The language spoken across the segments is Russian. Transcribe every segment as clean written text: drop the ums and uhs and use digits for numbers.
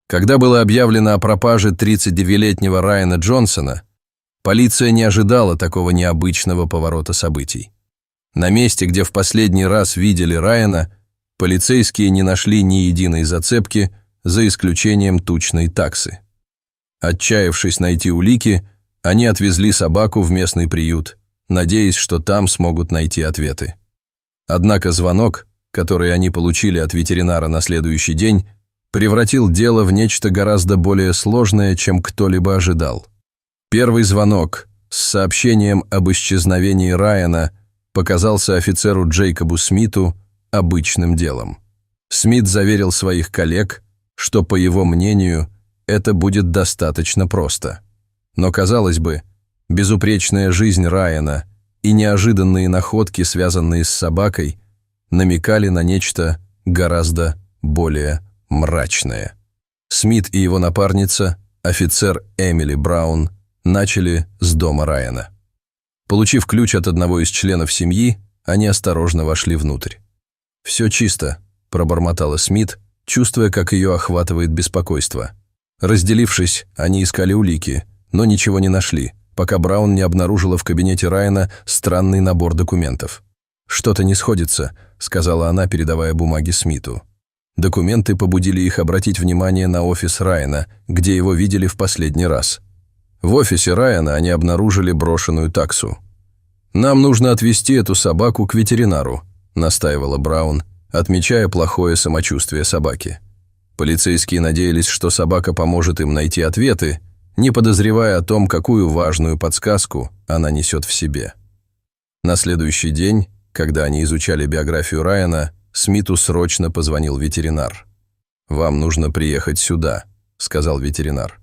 Когда было объявлено о пропаже 39-летнего Райана Джонсона, полиция не ожидала такого необычного поворота событий. На месте, где в последний раз видели Райана, полицейские не нашли ни единой зацепки, за исключением тучной таксы. Отчаявшись найти улики, они отвезли собаку в местный приют, надеясь, что там смогут найти ответы. Однако звонок, который они получили от ветеринара на следующий день, превратил дело в нечто гораздо более сложное, чем кто-либо ожидал. Первый звонок с сообщением об исчезновении Райана показался офицеру Джейкобу Смиту обычным делом. Смит заверил своих коллег, что, по его мнению, это будет достаточно просто. Но, казалось бы, безупречная жизнь Райана и неожиданные находки, связанные с собакой, намекали на нечто гораздо более мрачное. Смит и его напарница, офицер Эмили Браун, начали с дома Райана. Получив ключ от одного из членов семьи, они осторожно вошли внутрь. «Все чисто», – пробормотала Смит, чувствуя, как ее охватывает беспокойство. Разделившись, они искали улики, но ничего не нашли, пока Браун не обнаружила в кабинете Райана странный набор документов. «Что-то не сходится», – сказала она, передавая бумаги Смиту. Документы побудили их обратить внимание на офис Райана, где его видели в последний раз. В офисе Райана они обнаружили брошенную таксу. «Нам нужно отвезти эту собаку к ветеринару», – настаивала Браун, отмечая плохое самочувствие собаки. Полицейские надеялись, что собака поможет им найти ответы, не подозревая о том, какую важную подсказку она несет в себе. На следующий день, когда они изучали биографию Райана, Смиту срочно позвонил ветеринар. «Вам нужно приехать сюда», – сказал ветеринар.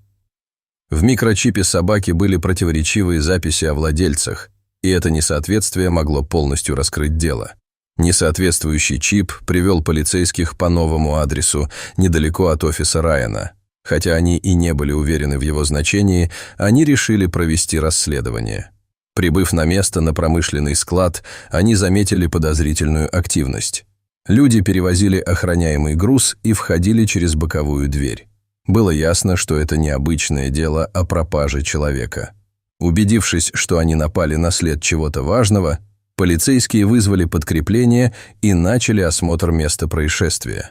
В микрочипе собаки были противоречивые записи о владельцах, и это несоответствие могло полностью раскрыть дело. Несоответствующий чип привел полицейских по новому адресу, недалеко от офиса Райана. Хотя они и не были уверены в его значении, они решили провести расследование. Прибыв на место на промышленный склад, они заметили подозрительную активность. Люди перевозили охраняемый груз и входили через боковую дверь. Было ясно, что это необычное дело о пропаже человека. Убедившись, что они напали на след чего-то важного, полицейские вызвали подкрепление и начали осмотр места происшествия.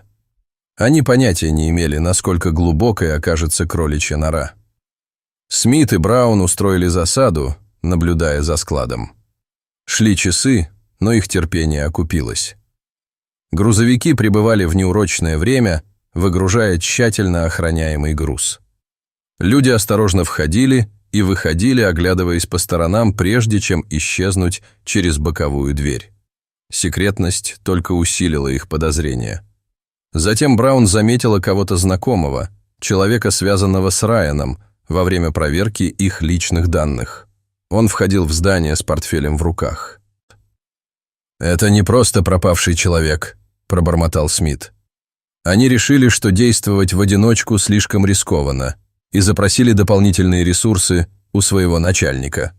Они понятия не имели, насколько глубокой окажется кроличья нора. Смит и Браун устроили засаду, наблюдая за складом. Шли часы, но их терпение окупилось. Грузовики прибывали в неурочное время, выгружая тщательно охраняемый груз. Люди осторожно входили и выходили, оглядываясь по сторонам, прежде чем исчезнуть через боковую дверь. Секретность только усилила их подозрения. Затем Браун заметила кого-то знакомого, человека, связанного с Райаном, во время проверки их личных данных. Он входил в здание с портфелем в руках. «Это не просто пропавший человек», – пробормотал Смит. Они решили, что действовать в одиночку слишком рискованно, и запросили дополнительные ресурсы у своего начальника.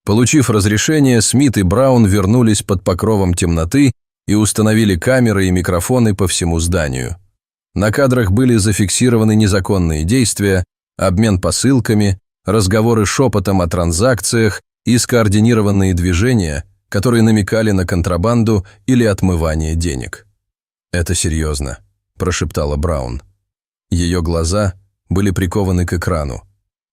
Получив разрешение, Смит и Браун вернулись под покровом темноты и установили камеры и микрофоны по всему зданию. На кадрах были зафиксированы незаконные действия, обмен посылками, разговоры шепотом о транзакциях и скоординированные движения, которые намекали на контрабанду или отмывание денег. «Это серьезно», – прошептала Браун. Ее глаза были прикованы к экрану.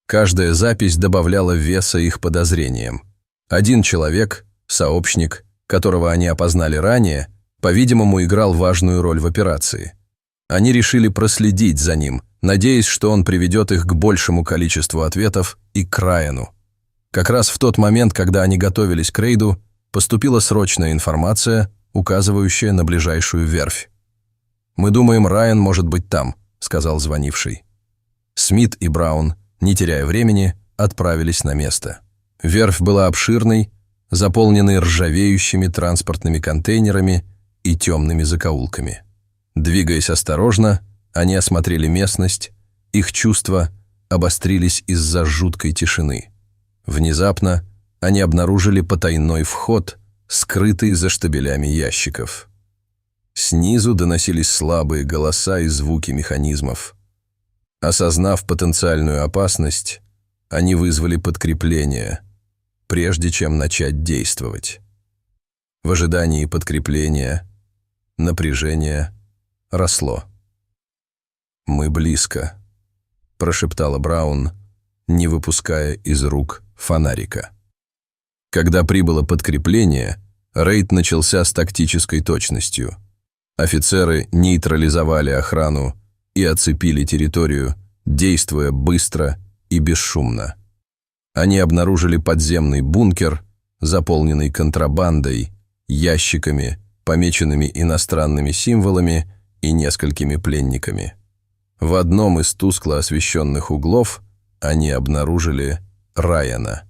Каждая запись добавляла веса их подозрениям. Один человек, сообщник, которого они опознали ранее, по-видимому, играл важную роль в операции. Они решили проследить за ним, надеясь, что он приведет их к большему количеству ответов и к Райану. Как раз в тот момент, когда они готовились к рейду, поступила срочная информация, указывающая на ближайшую верфь. «Мы думаем, Райан может быть там», – сказал звонивший. Смит и Браун, не теряя времени, отправились на место. Верфь была обширной, заполненной ржавеющими транспортными контейнерами и темными закоулками. Двигаясь осторожно, они осмотрели местность, их чувства обострились из-за жуткой тишины. Внезапно они обнаружили потайной вход, скрытый за штабелями ящиков. Снизу доносились слабые голоса и звуки механизмов. Осознав потенциальную опасность, они вызвали подкрепление, прежде чем начать действовать. В ожидании подкрепления напряжение росло. «Мы близко», – прошептала Браун, не выпуская из рук фонарика. Когда прибыло подкрепление, рейд начался с тактической точностью. Офицеры нейтрализовали охрану и оцепили территорию, действуя быстро и бесшумно. Они обнаружили подземный бункер, заполненный контрабандой, ящиками, помеченными иностранными символами и несколькими пленниками. В одном из тускло освещенных углов они обнаружили Райана.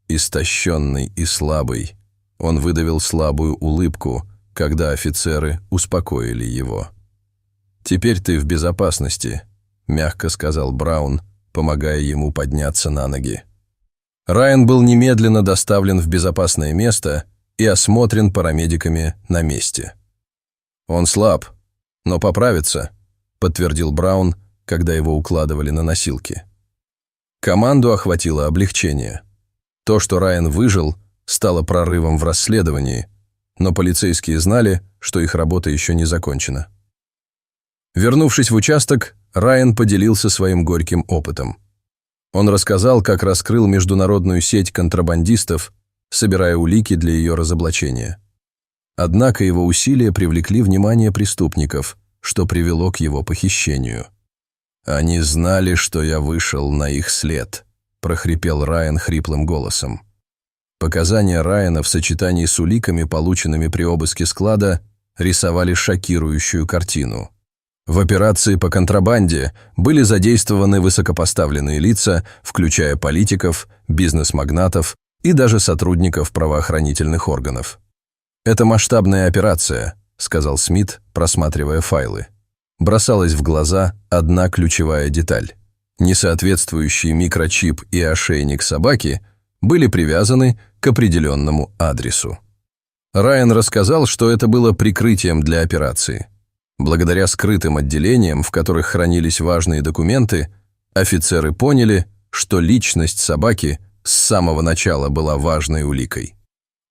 Истощенный и слабый, он выдавил слабую улыбку, когда офицеры успокоили его. «Теперь ты в безопасности», – мягко сказал Браун, помогая ему подняться на ноги. Райан был немедленно доставлен в безопасное место и осмотрен парамедиками на месте. «Он слаб, но поправится», – подтвердил Браун, когда его укладывали на носилки. Команду охватило облегчение. То, что Райан выжил, стало прорывом в расследовании, но полицейские знали, что их работа еще не закончена. Вернувшись в участок, Райан поделился своим горьким опытом. Он рассказал, как раскрыл международную сеть контрабандистов, собирая улики для ее разоблачения. Однако его усилия привлекли внимание преступников, что привело к его похищению. «Они знали, что я вышел на их след», – прохрипел Райан хриплым голосом. Показания Райана в сочетании с уликами, полученными при обыске склада, рисовали шокирующую картину. В операции по контрабанде были задействованы высокопоставленные лица, включая политиков, бизнес-магнатов и даже сотрудников правоохранительных органов. «Это масштабная операция», – сказал Смит, просматривая файлы. Бросалась в глаза одна ключевая деталь. Несоответствующий микрочип и ошейник собаки были привязаны к определенному адресу. Райан рассказал, что это было прикрытием для операции. Благодаря скрытым отделениям, в которых хранились важные документы, офицеры поняли, что личность собаки с самого начала была важной уликой.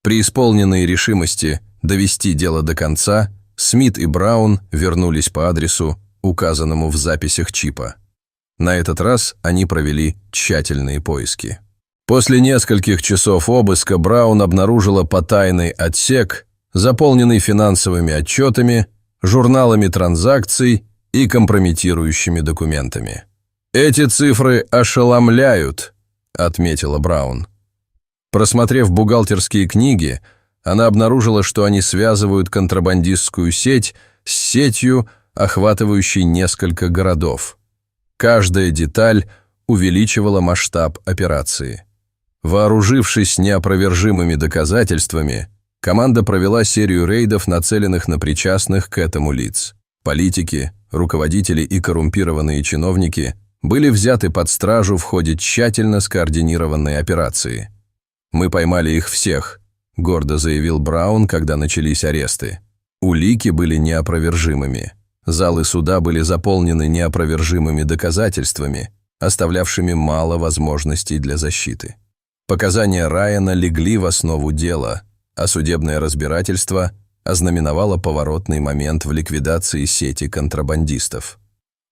Преисполненные решимости довести дело до конца, Смит и Браун вернулись по адресу, указанному в записях чипа. На этот раз они провели тщательные поиски. После нескольких часов обыска Браун обнаружила потайный отсек, заполненный финансовыми отчетами, журналами транзакций и компрометирующими документами. «Эти цифры ошеломляют», – отметила Браун. Просмотрев бухгалтерские книги, она обнаружила, что они связывают контрабандистскую сеть с сетью, охватывающей несколько городов. Каждая деталь увеличивала масштаб операции. Вооружившись неопровержимыми доказательствами, команда провела серию рейдов, нацеленных на причастных к этому лиц. Политики, руководители и коррумпированные чиновники были взяты под стражу в ходе тщательно скоординированной операции. «Мы поймали их всех», – гордо заявил Браун, когда начались аресты. Улики были неопровержимыми. Залы суда были заполнены неопровержимыми доказательствами, оставлявшими мало возможностей для защиты. Показания Райана легли в основу дела, а судебное разбирательство ознаменовало поворотный момент в ликвидации сети контрабандистов.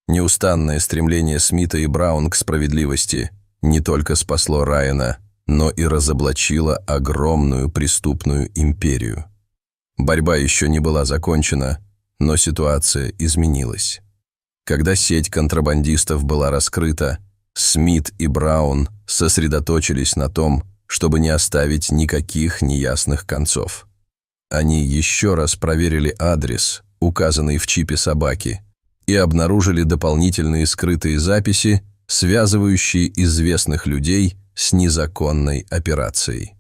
Неустанное стремление Смита и Браун к справедливости не только спасло Райана, но и разоблачило огромную преступную империю. Борьба еще не была закончена, но ситуация изменилась. Когда сеть контрабандистов была раскрыта, Смит и Браун сосредоточились на том, чтобы не оставить никаких неясных концов. Они еще раз проверили адрес, указанный в чипе собаки, и обнаружили дополнительные скрытые записи, связывающие известных людей с незаконной операцией.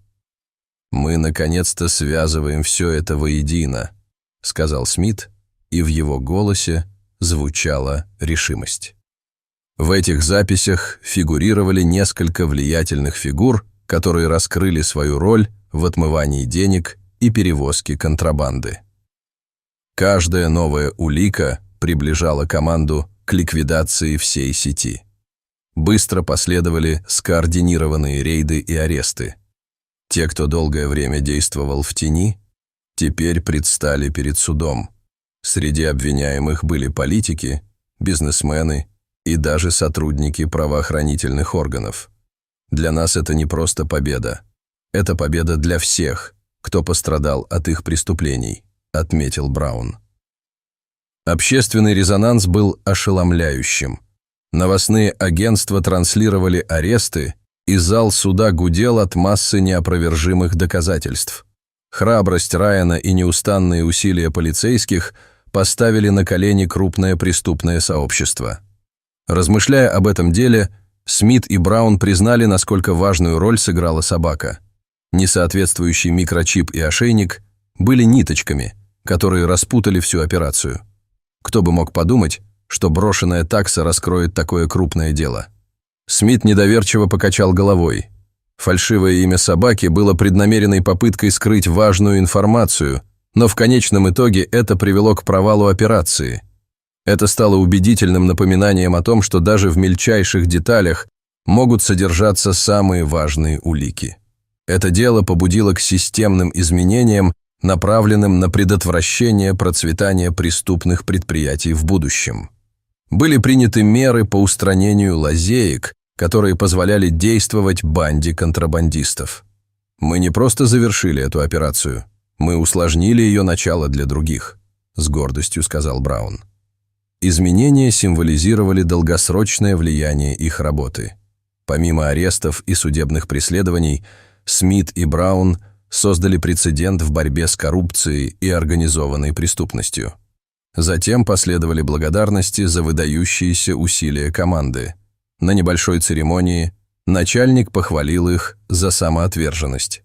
«Мы наконец-то связываем все это воедино», – сказал Смит, и в его голосе звучала решимость. В этих записях фигурировали несколько влиятельных фигур, которые раскрыли свою роль в отмывании денег и перевозке контрабанды. Каждая новая улика приближала команду к ликвидации всей сети. Быстро последовали скоординированные рейды и аресты. Те, кто долгое время действовал в тени, теперь предстали перед судом. Среди обвиняемых были политики, бизнесмены и даже сотрудники правоохранительных органов. Для нас это не просто победа. Это победа для всех, кто пострадал от их преступлений, отметил Браун. Общественный резонанс был ошеломляющим. Новостные агентства транслировали аресты, и зал суда гудел от массы неопровержимых доказательств. Храбрость Райана и неустанные усилия полицейских поставили на колени крупное преступное сообщество. Размышляя об этом деле, Смит и Браун признали, насколько важную роль сыграла собака. Несоответствующий микрочип и ошейник были ниточками, которые распутали всю операцию. Кто бы мог подумать, что брошенная такса раскроет такое крупное дело. Смит недоверчиво покачал головой. Фальшивое имя собаки было преднамеренной попыткой скрыть важную информацию, но в конечном итоге это привело к провалу операции. Это стало убедительным напоминанием о том, что даже в мельчайших деталях могут содержаться самые важные улики. Это дело побудило к системным изменениям, направленным на предотвращение процветания преступных предприятий в будущем. Были приняты меры по устранению лазеек, которые позволяли действовать банде контрабандистов. Мы не просто завершили эту операцию, мы усложнили ее начало для других, с гордостью сказал Браун. Изменения символизировали долгосрочное влияние их работы. Помимо арестов и судебных преследований, Смит и Браун создали прецедент в борьбе с коррупцией и организованной преступностью. Затем последовали благодарности за выдающиеся усилия команды. На небольшой церемонии начальник похвалил их за самоотверженность.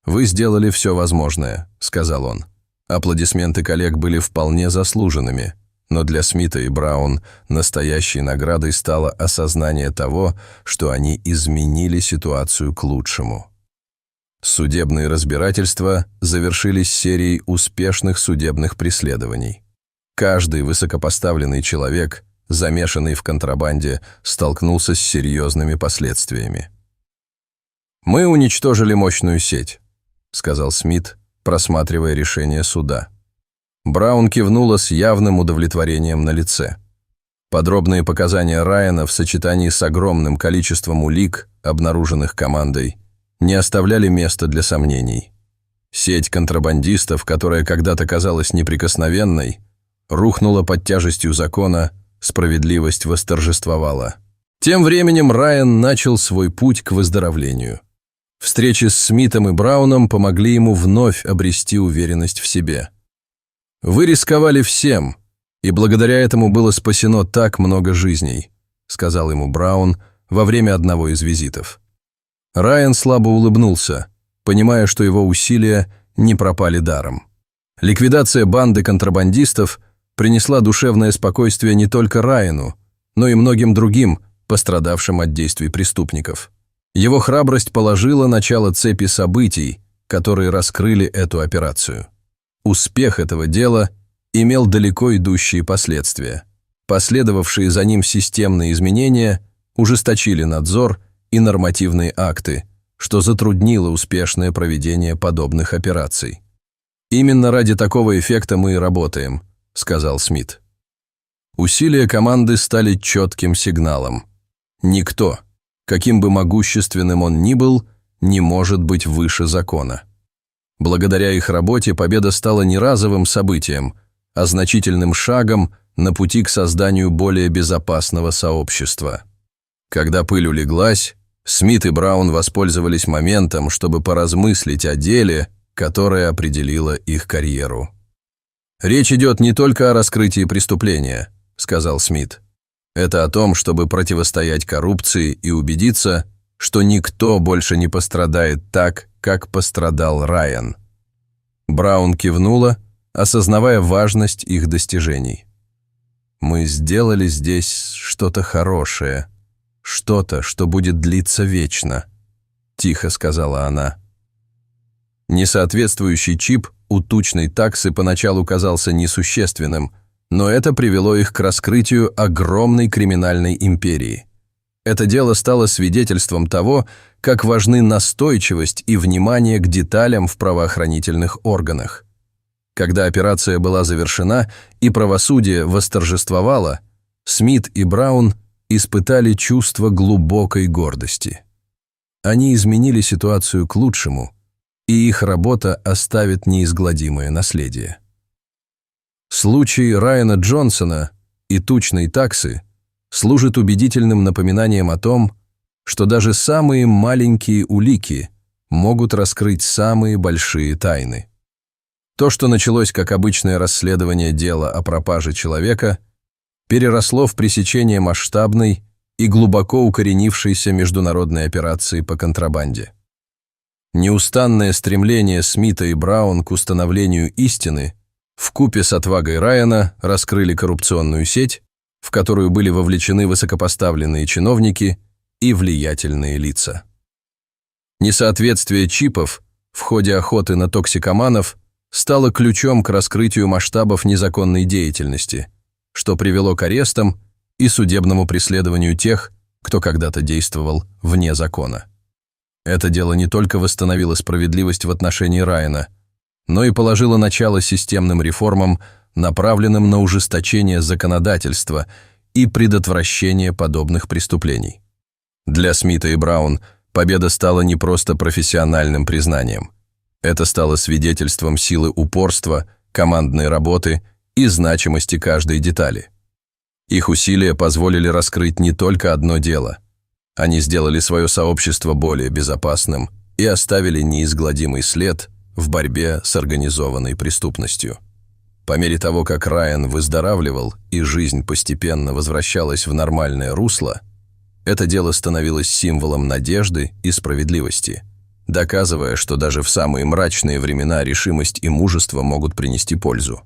«Вы сделали все возможное», — сказал он. Аплодисменты коллег были вполне заслуженными, но для Смита и Браун настоящей наградой стало осознание того, что они изменили ситуацию к лучшему. Судебные разбирательства завершились серией успешных судебных преследований. Каждый высокопоставленный человек, замешанный в контрабанде, столкнулся с серьезными последствиями. «Мы уничтожили мощную сеть», — сказал Смит, просматривая решение суда. Браун кивнула с явным удовлетворением на лице. Подробные показания Райана в сочетании с огромным количеством улик, обнаруженных командой, не оставляли места для сомнений. Сеть контрабандистов, которая когда-то казалась неприкосновенной, рухнула под тяжестью закона, справедливость восторжествовала. Тем временем Райан начал свой путь к выздоровлению. Встречи с Смитом и Брауном помогли ему вновь обрести уверенность в себе. «Вы рисковали всем, и благодаря этому было спасено так много жизней», сказал ему Браун во время одного из визитов. Райан слабо улыбнулся, понимая, что его усилия не пропали даром. Ликвидация банды контрабандистов принесла душевное спокойствие не только Райану, но и многим другим, пострадавшим от действий преступников. Его храбрость положила начало цепи событий, которые раскрыли эту операцию. Успех этого дела имел далеко идущие последствия. Последовавшие за ним системные изменения ужесточили надзор и нормативные акты, что затруднило успешное проведение подобных операций. «Именно ради такого эффекта мы и работаем», — сказал Смит. Усилия команды стали четким сигналом. Никто, каким бы могущественным он ни был, не может быть выше закона. Благодаря их работе победа стала не разовым событием, а значительным шагом на пути к созданию более безопасного сообщества. Когда пыль улеглась, Смит и Браун воспользовались моментом, чтобы поразмыслить о деле, которое определило их карьеру. «Речь идет не только о раскрытии преступления», — сказал Смит. «Это о том, чтобы противостоять коррупции и убедиться, что никто больше не пострадает так, как пострадал Райан». Браун кивнула, осознавая важность их достижений. «Мы сделали здесь что-то хорошее, что-то, что будет длиться вечно», — тихо сказала она. Несоответствующий чип у тучной таксы поначалу казался несущественным, но это привело их к раскрытию огромной криминальной империи. Это дело стало свидетельством того, как важны настойчивость и внимание к деталям в правоохранительных органах. Когда операция была завершена и правосудие восторжествовало, Смит и Браун испытали чувство глубокой гордости. Они изменили ситуацию к лучшему, и их работа оставит неизгладимое наследие. Случай Райана Джонсона и тучной таксы служит убедительным напоминанием о том, что даже самые маленькие улики могут раскрыть самые большие тайны. То, что началось как обычное расследование дела о пропаже человека, переросло в пресечение масштабной и глубоко укоренившейся международной операции по контрабанде. Неустанное стремление Смита и Браун к установлению истины вкупе с отвагой Райана раскрыли коррупционную сеть, в которую были вовлечены высокопоставленные чиновники и влиятельные лица. Несоответствие чипов в ходе охоты на токсикоманов стало ключом к раскрытию масштабов незаконной деятельности, что привело к арестам и судебному преследованию тех, кто когда-то действовал вне закона. Это дело не только восстановило справедливость в отношении Райана, но и положило начало системным реформам, направленным на ужесточение законодательства и предотвращение подобных преступлений. Для Смита и Браун победа стала не просто профессиональным признанием. Это стало свидетельством силы упорства, командной работы и значимости каждой детали. Их усилия позволили раскрыть не только одно дело. Они сделали свое сообщество более безопасным и оставили неизгладимый след в борьбе с организованной преступностью. По мере того, как Райан выздоравливал и жизнь постепенно возвращалась в нормальное русло, это дело становилось символом надежды и справедливости, доказывая, что даже в самые мрачные времена решимость и мужество могут принести пользу.